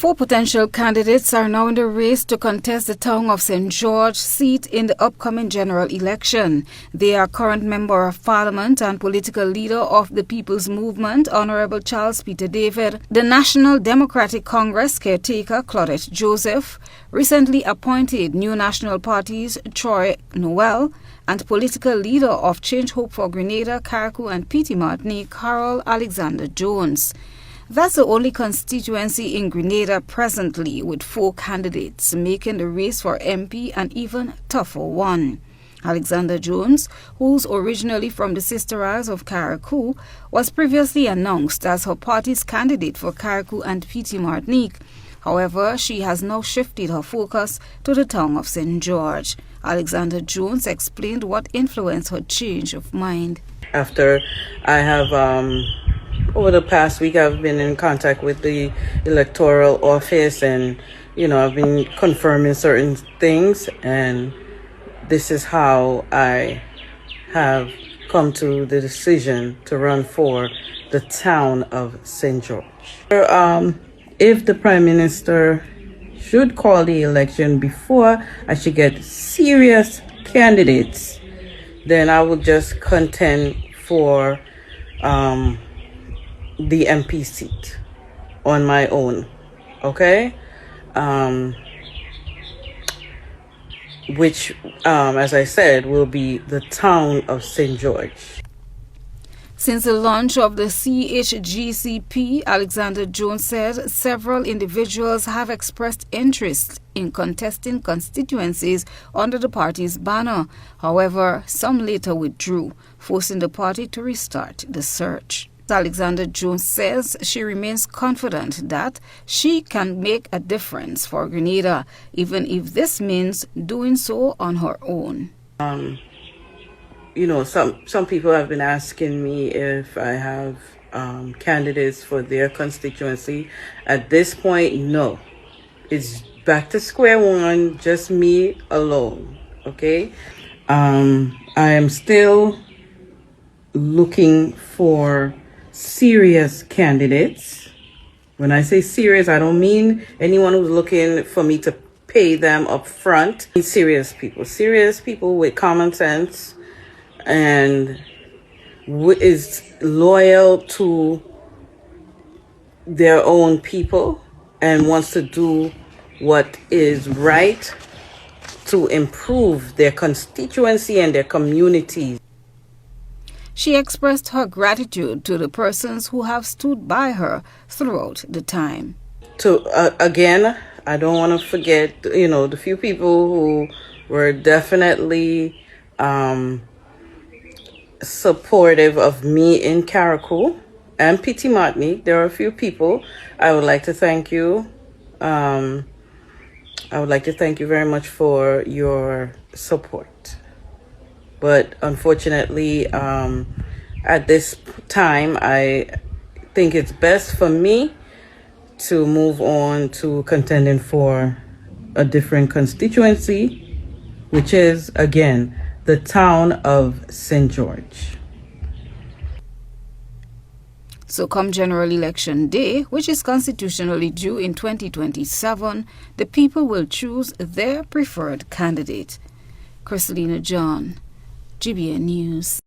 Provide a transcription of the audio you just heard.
Four potential candidates are now in the race to contest the town of St. George seat in the upcoming general election. They are current Member of Parliament and political leader of the People's Movement, Honorable Charles Peter David, the National Democratic Congress caretaker Claudette Joseph, recently appointed New National Party's Troy Noel, and political leader of Change Hope for Grenada-Carriacou and Petit Martinique, Harold Alexander Jones. That's the only constituency in Grenada presently with four candidates, making the race for MP an even tougher one. Alexander Jones, who's originally from the Sister Isles of Carriacou, was previously announced as her party's candidate for Carriacou and Petit Martinique. However, she has now shifted her focus to the town of St. George. Alexander Jones explained what influenced her change of mind. After I have over the past week, I've been in contact with the electoral office and, I've been confirming certain things. And this is how I have come to the decision to run for the town of St. George. If the Prime Minister should call the election before I should get serious candidates, then I would just contend for the MP seat on my own, okay? Which, as I said, will be the town of St. George. Since the launch of the CHGCP, Alexander Jones said several individuals have expressed interest in contesting constituencies under the party's banner. However, some later withdrew, forcing the party to restart the search. Alexander Jones says she remains confident that she can make a difference for Grenada, even if this means doing so on her own. Some people have been asking me if I have candidates for their constituency. At this point, no. It's back to square one, just me alone, okay? I am still looking for serious candidates. When I say serious, I don't mean anyone who's looking for me to pay them up front. Serious people with common sense and is loyal to their own people and wants to do what is right to improve their constituency and their communities. She expressed her gratitude to the persons who have stood by her throughout the time. Again, I don't want to forget, the few people who were definitely supportive of me in Carriacou and Petit Martinique. There are a few people. I would like to thank you. I would like to thank you very much for your support. But unfortunately, at this time, I think it's best for me to move on to contending for a different constituency, which is, again, the town of St. George. So come general election day, which is constitutionally due in 2027, the people will choose their preferred candidate. Christelina John, GBN News.